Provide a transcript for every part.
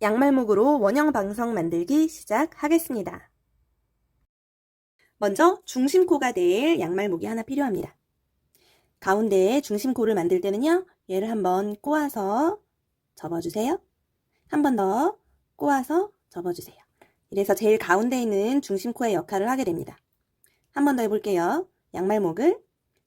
양말목으로 원형 방석 만들기 시작하겠습니다. 먼저 중심코가 될 양말목이 하나 필요합니다. 가운데에 중심코를 만들 때는요, 얘를 한번 꼬아서 접어주세요. 한 번 더 꼬아서 접어주세요. 이래서 제일 가운데 있는 중심코의 역할을 하게 됩니다. 한 번 더 해볼게요. 양말목을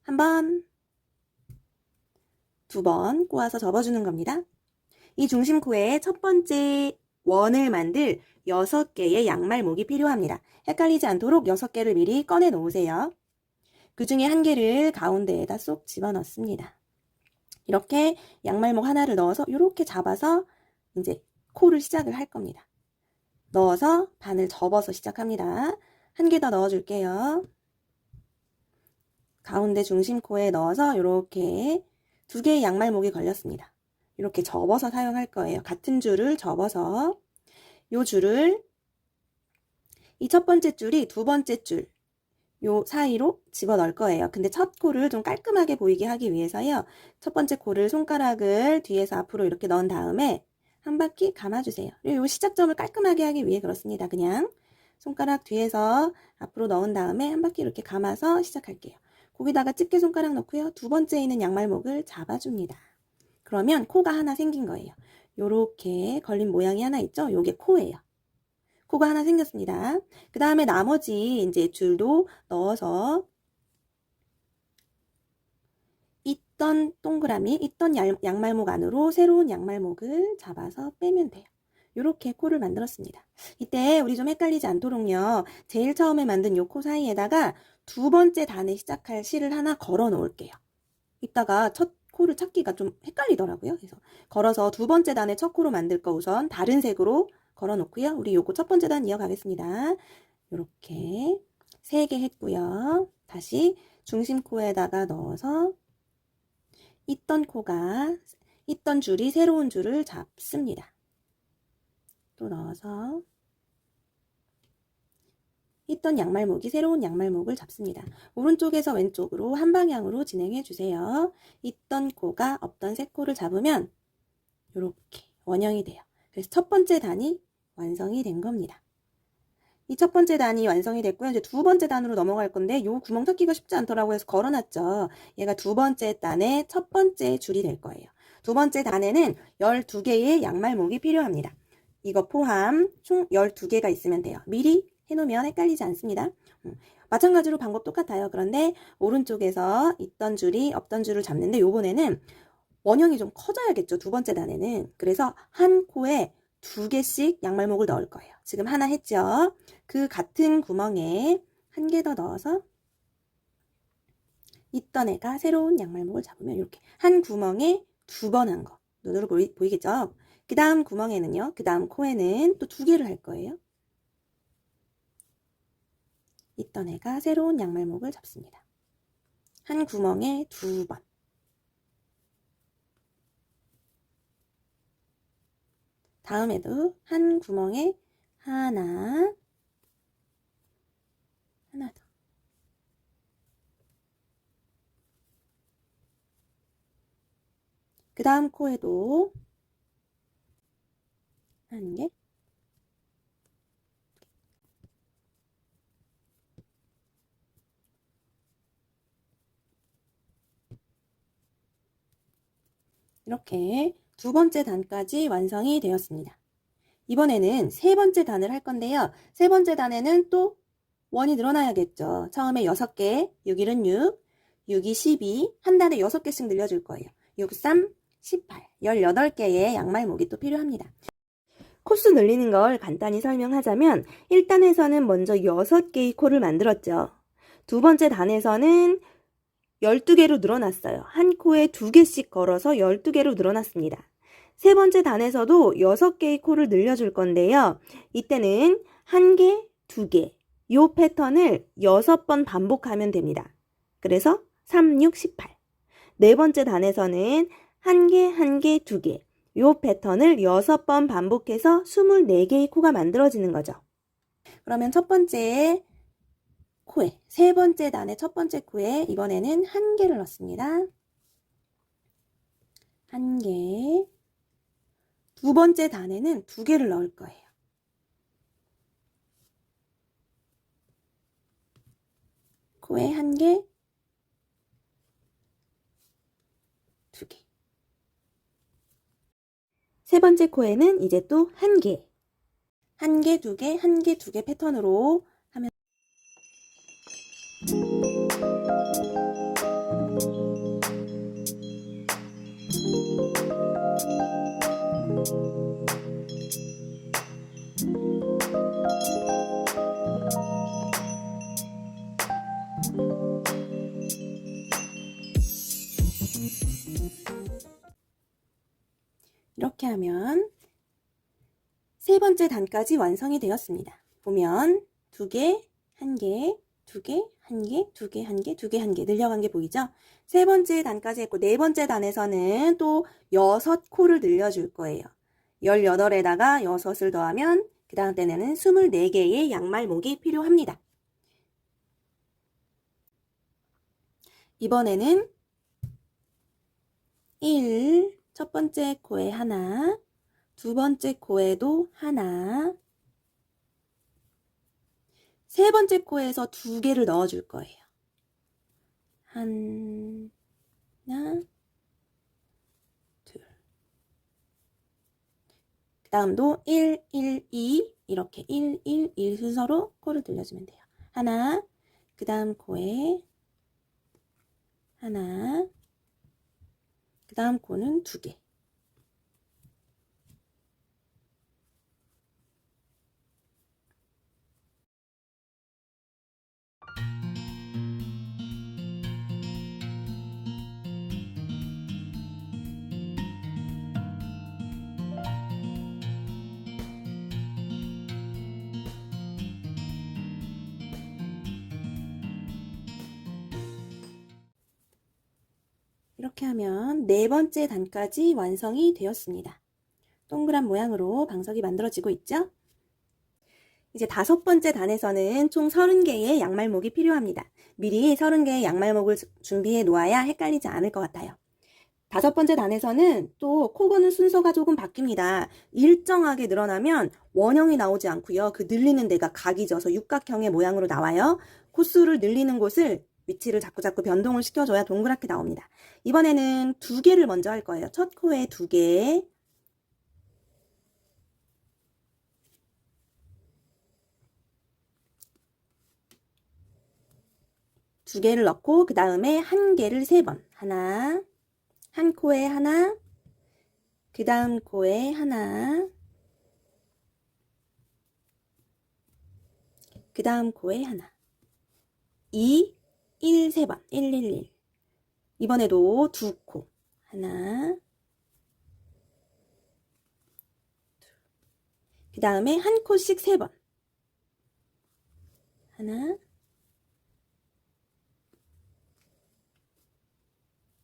한 번, 두 번 꼬아서 접어주는 겁니다. 이 중심코에 첫 번째 원을 만들 6개의 양말목이 필요합니다. 헷갈리지 않도록 6개를 미리 꺼내 놓으세요. 그 중에 한 개를 가운데에다 쏙 집어넣습니다. 이렇게 양말목 하나를 넣어서 이렇게 잡아서 이제 코를 시작을 할 겁니다. 넣어서 반을 접어서 시작합니다. 한 개 더 넣어줄게요. 가운데 중심코에 넣어서 이렇게 2개의 양말목이 걸렸습니다. 이렇게 접어서 사용할 거예요. 같은 줄을 접어서 이 줄을 이 첫 번째 줄이 두 번째 줄 요 사이로 집어넣을 거예요. 근데 첫 코를 좀 깔끔하게 보이게 하기 위해서요. 첫 번째 코를 손가락을 뒤에서 앞으로 이렇게 넣은 다음에 한 바퀴 감아주세요. 요 시작점을 깔끔하게 하기 위해 그렇습니다. 그냥 손가락 뒤에서 앞으로 넣은 다음에 한 바퀴 이렇게 감아서 시작할게요. 거기다가 집게 손가락 넣고요. 두 번째에 있는 양말목을 잡아줍니다. 그러면 코가 하나 생긴 거예요. 요렇게 걸린 모양이 하나 있죠? 요게 코예요. 코가 하나 생겼습니다. 그 다음에 나머지 이제 줄도 넣어서 있던 동그라미, 있던 양말목 안으로 새로운 양말목을 잡아서 빼면 돼요. 요렇게 코를 만들었습니다. 이때 우리 좀 헷갈리지 않도록요. 제일 처음에 만든 요 코 사이에다가 두 번째 단에 시작할 실을 하나 걸어 놓을게요. 이따가 첫 코를 찾기가 좀 헷갈리더라고요. 그래서 걸어서 두 번째 단의 첫 코로 만들 거 우선 다른 색으로 걸어 놓고요. 우리 요거 첫 번째 단 이어가겠습니다. 요렇게 3개 했고요. 다시 중심코에다가 넣어서 있던 줄이 새로운 줄을 잡습니다. 또 넣어서 있던 양말목이 새로운 양말목을 잡습니다. 오른쪽에서 왼쪽으로 한 방향으로 진행해 주세요. 있던 코가 없던 새 코를 잡으면 이렇게 원형이 돼요. 그래서 첫 번째 단이 완성이 된 겁니다. 이 첫 번째 단이 완성이 됐고요. 이제 두 번째 단으로 넘어갈 건데 요 구멍 찾기가 쉽지 않더라고 해서 걸어놨죠. 얘가 두 번째 단의 첫 번째 줄이 될 거예요. 두 번째 단에는 12개의 양말목이 필요합니다. 이거 포함 총 12개가 있으면 돼요. 미리 해놓으면 헷갈리지 않습니다. 마찬가지로 방법 똑같아요. 그런데 오른쪽에서 있던 줄이 없던 줄을 잡는데 요번에는 원형이 좀 커져야겠죠. 두 번째 단에는. 그래서 한 코에 2개씩 양말목을 넣을 거예요. 지금 하나 했죠. 그 같은 구멍에 한 개 더 넣어서 있던 애가 새로운 양말목을 잡으면 이렇게 한 구멍에 2번 한 거. 눈으로 보이겠죠? 그 다음 구멍에는요. 그 다음 코에는 또 2개를 할 거예요. 있던 애가 새로운 양말목을 잡습니다. 한 구멍에 2번. 다음에도 한 구멍에 하나 더. 그 다음 코에도 한 개. 이렇게 두 번째 단까지 완성이 되었습니다. 이번에는 세 번째 단을 할 건데요. 세 번째 단에는 또 원이 늘어나야겠죠. 처음에 6개, 6일은 6, 6이 12, 한 단에 6개씩 늘려줄 거예요. 6, 3, 18, 18개의 양말목이 또 필요합니다. 코수 늘리는 걸 간단히 설명하자면 1단에서는 먼저 6개의 코를 만들었죠. 두 번째 단에서는 12개로 늘어났어요. 한 코에 2개씩 걸어서 12개로 늘어났습니다. 세 번째 단에서도 6개의 코를 늘려줄 건데요. 이때는 1개, 2개 이 패턴을 6번 반복하면 됩니다. 그래서 3, 6, 18. 네 번째 단에서는 1개, 1개, 2개 이 패턴을 6번 반복해서 24개의 코가 만들어지는 거죠. 그러면 첫 번째 코에, 세 번째 단의 첫 번째 코에 이번에는 1개를 넣습니다. 1개, 두 번째 단에는 2개를 넣을 거예요. 코에 1개, 2개. 세 번째 코에는 이제 또 1개. 1개, 2개, 1개, 2개 패턴으로 하면 이렇게 하면 세 번째 단까지 완성이 되었습니다. 보면 2개, 1개, 2개, 1개, 2개, 1개, 2개, 1개 늘려간 게 보이죠? 세 번째 단까지 했고 네 번째 단에서는 또 6코를 늘려줄 거예요. 18에다가 6을 더하면 그 다음 때는 24개의 양말목이 필요합니다. 이번에는 1, 첫 번째 코에 하나, 두 번째 코에도 하나, 세 번째 코에서 2개를 넣어줄 거예요. 하나, 둘. 그 다음도 1, 1, 2 이렇게 1, 1, 1 순서로 코를 늘려주면 돼요. 하나, 그 다음 코에 하나, 그 다음 코는 2개. 이렇게 하면 네 번째 단까지 완성이 되었습니다. 동그란 모양으로 방석이 만들어지고 있죠? 이제 5번째 단에서는 총 30개의 양말목이 필요합니다. 미리 30개의 양말목을 준비해 놓아야 헷갈리지 않을 것 같아요. 5번째 단에서는 또 코 고는 순서가 조금 바뀝니다. 일정하게 늘어나면 원형이 나오지 않고요. 그 늘리는 데가 각이 져서 육각형의 모양으로 나와요. 코수를 늘리는 곳을 위치를 자꾸 변동을 시켜줘야 동그랗게 나옵니다. 이번에는 2개를 먼저 할 거예요. 첫 코에 2개, 두 개를 넣고 그 다음에 1개를 3번. 하나, 한 코에 하나, 그 다음 코에 하나, 그 다음 코에 하나. 2, 1, 3번. 1, 1, 1. 이번에도 2코. 하나, 그 다음에 한 코씩 3번. 하나,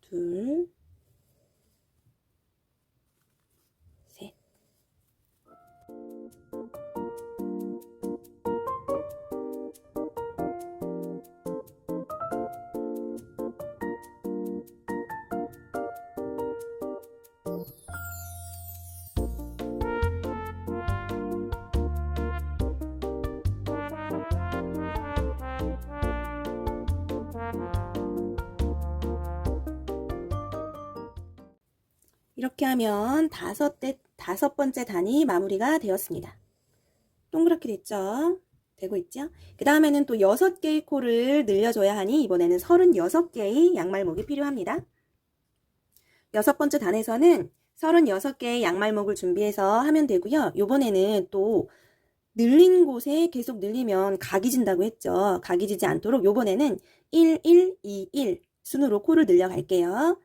둘, 셋. 이렇게 하면 5번째 단이 마무리가 되었습니다. 동그랗게 됐죠? 되고 있죠? 그 다음에는 또 6개의 코를 늘려줘야 하니 이번에는 36개의 양말목이 필요합니다. 6번째 단에서는 36개의 양말목을 준비해서 하면 되고요. 이번에는 또 늘린 곳에 계속 늘리면 각이 진다고 했죠. 각이 지지 않도록 이번에는 1, 1, 2, 1 순으로 코를 늘려갈게요.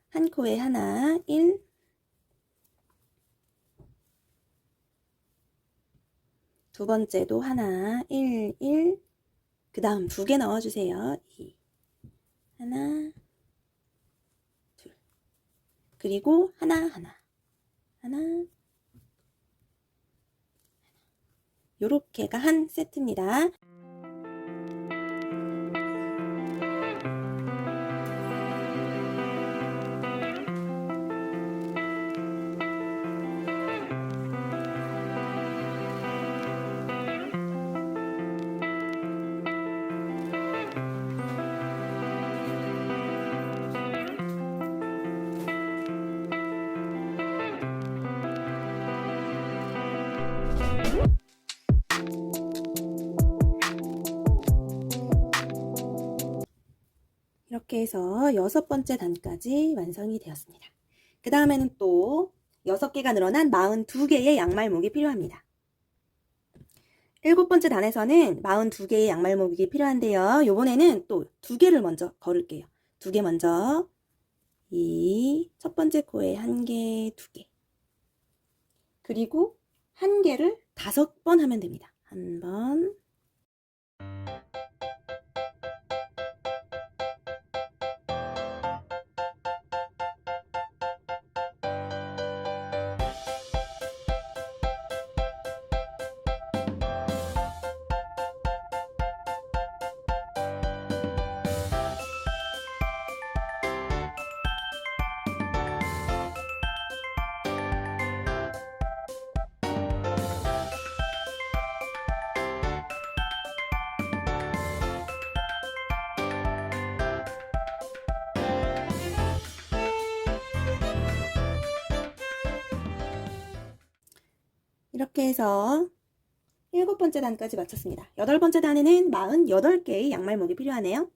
한 코에 하나, 1, 두 번째도 하나, 1, 1, 그 다음 2개 넣어주세요. 2, 하나, 둘, 그리고 하나, 요렇게가 한 세트입니다. 이렇게 해서 6번째 단까지 완성이 되었습니다. 그 다음에는 또 6개가 늘어난 42개의 양말목이 필요합니다. 7번째 단에서는 42개의 양말목이 필요한데요. 요번에는 또 2개를 먼저 걸을게요. 2개 먼저 이 첫 번째 코에 1개, 2개 그리고 1개를 5번 하면 됩니다. 1번 이렇게 해서 7번째 단까지 마쳤습니다. 8번째 단에는 48개의 양말목이 필요하네요.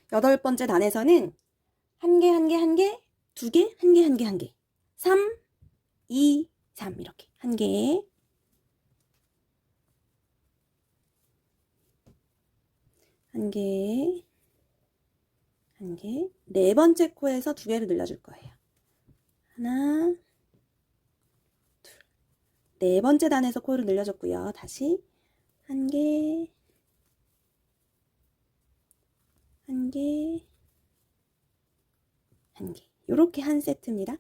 8번째 단에서는 1개, 1개, 1개, 2개, 1개, 1개, 1개 3, 2, 3 이렇게 1개 1개 1개 4번째 코에서 2개를 늘려줄 거예요. 하나 4번째 단에서 코를 늘려줬고요. 다시 1개 1개 1개 이렇게 한 세트입니다.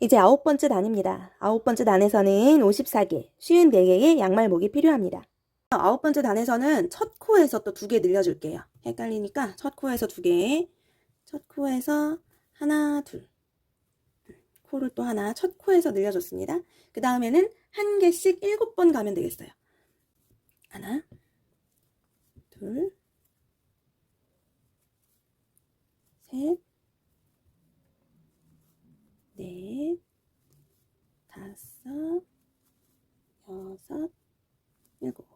이제 9번째 단입니다. 9번째 단에서는 54개, 54개의 양말목이 필요합니다. 9번째 단에서는 첫 코에서 또 2개 늘려줄게요. 헷갈리니까 첫 코에서 2개, 첫 코에서 하나, 둘, 코를 또 하나 첫 코에서 늘려줬습니다. 그 다음에는 1개씩 7번 가면 되겠어요. 하나, 둘, 셋, 넷, 5, 6, 7.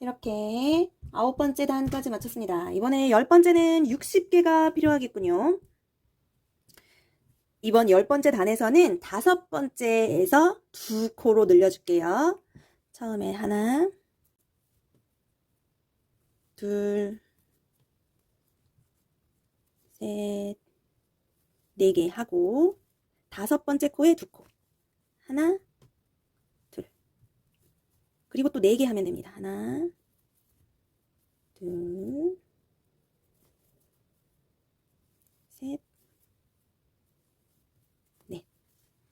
이렇게 9번째 단까지 마쳤습니다. 이번에 10번째는 60개가 필요하겠군요. 이번 10번째 단에서는 5번째에서 2코로 늘려줄게요. 처음에 하나, 둘, 셋, 4개 하고 5번째 코에 2코. 하나, 둘. 그리고 또 4개 하면 됩니다. 하나, 둘, 셋, 넷.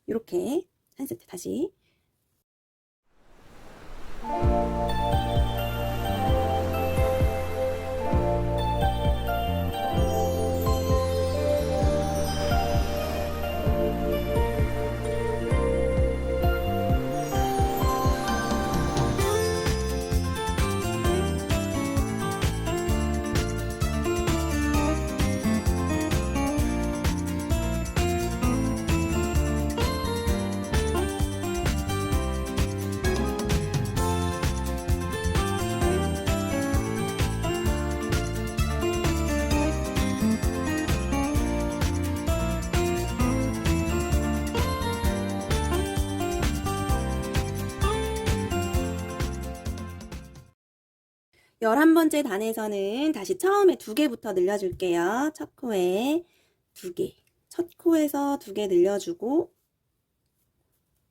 이렇게 한 세트 다시. 11번째 단에서는 다시 처음에 2개부터 늘려줄게요. 첫 코에 2개. 첫 코에서 2개 늘려주고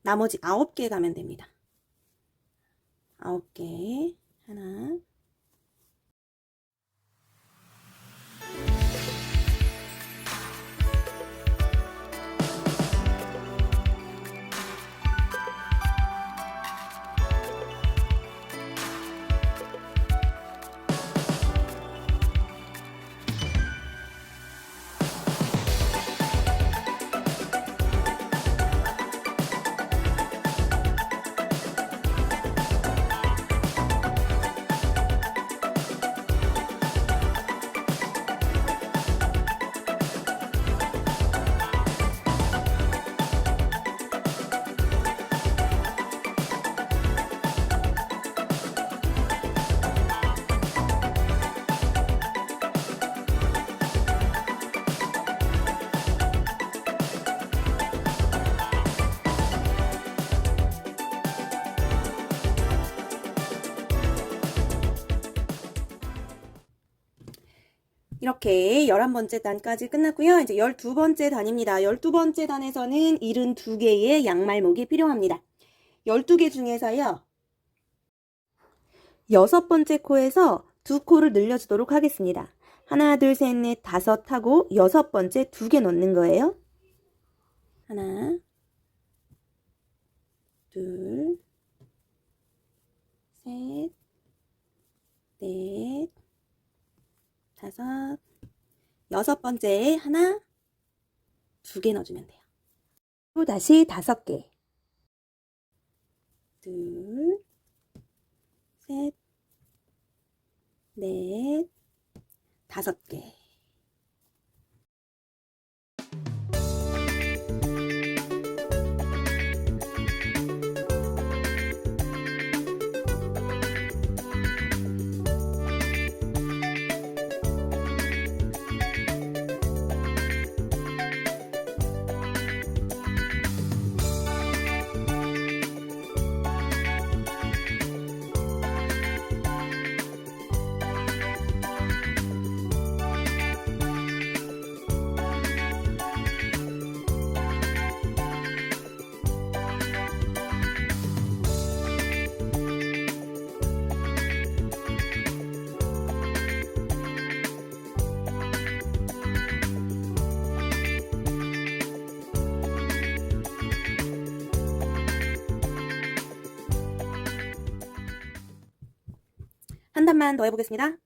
나머지 9개 가면 됩니다. 9개. 하나. 이렇게 11번째 단까지 끝났고요. 이제 12번째 단입니다. 12번째 단에서는 72개의 양말목이 필요합니다. 12개 중에서요. 6번째 코에서 2코를 늘려주도록 하겠습니다. 하나, 둘, 셋, 넷, 5 하고 6번째 2개 넣는 거예요. 하나, 둘, 셋, 넷, 5, 6번째에 하나, 2개 넣어주면 돼요. 또 다시 5개. 둘, 셋, 넷, 5개. 한 단만 더 해보겠습니다.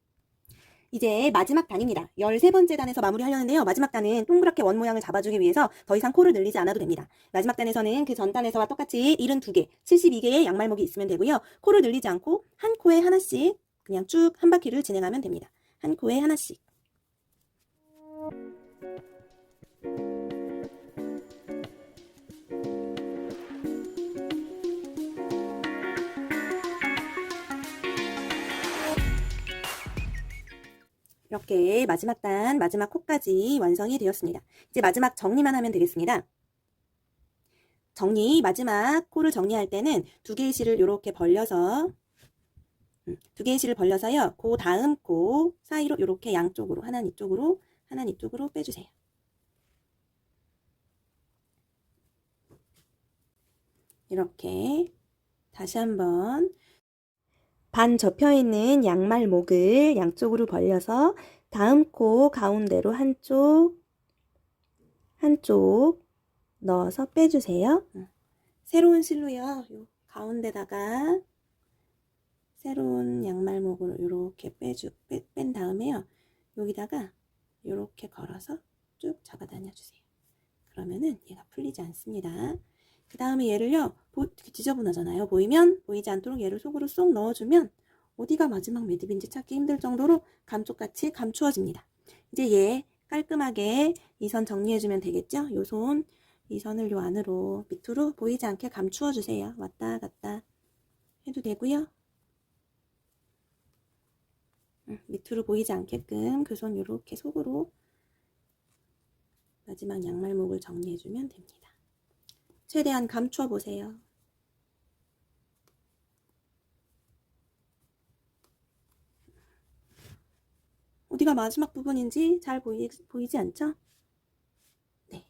이제 마지막 단입니다. 13번째 단에서 마무리하려는데요. 마지막 단은 동그랗게 원 모양을 잡아주기 위해서 더 이상 코를 늘리지 않아도 됩니다. 마지막 단에서는 그 전 단에서와 똑같이 72개, 72개의 양말목이 있으면 되고요. 코를 늘리지 않고 한 코에 하나씩 그냥 쭉 한 바퀴를 진행하면 됩니다. 한 코에 하나씩. 이렇게 마지막 단, 마지막 코까지 완성이 되었습니다. 이제 마지막 정리만 하면 되겠습니다. 정리, 마지막 코를 정리할 때는 2개의 실을 이렇게 벌려서 2개의 실을 벌려서요. 그 다음 코 사이로 이렇게 양쪽으로 하나는 이쪽으로 하나는 이쪽으로 빼주세요. 이렇게 다시 한번 반 접혀있는 양말목을 양쪽으로 벌려서 다음 코 가운데로 한쪽 넣어서 빼주세요. 새로운 실로요. 요 가운데다가 새로운 양말목으로 이렇게 뺀 다음에요. 여기다가 이렇게 걸어서 쭉 잡아다녀 주세요. 그러면은 얘가 풀리지 않습니다. 그 다음에 얘를요, 지저분하잖아요. 보이지 않도록 얘를 속으로 쏙 넣어주면 어디가 마지막 매듭인지 찾기 힘들 정도로 감쪽같이 감추어집니다. 이제 얘 깔끔하게 이 선 정리해주면 되겠죠? 이 선을 요 안으로 밑으로 보이지 않게 감추어주세요. 왔다 갔다 해도 되고요. 밑으로 보이지 않게끔 그 손 이렇게 속으로 마지막 양말목을 정리해주면 됩니다. 최대한 감추어 보세요. 어디가 마지막 부분인지 잘 보이지 않죠? 네.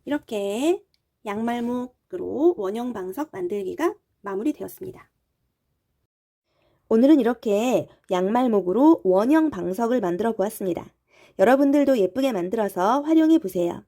이렇게 양말목으로 원형 방석 만들기가 마무리되었습니다. 오늘은 이렇게 양말목으로 원형 방석을 만들어 보았습니다. 여러분들도 예쁘게 만들어서 활용해 보세요.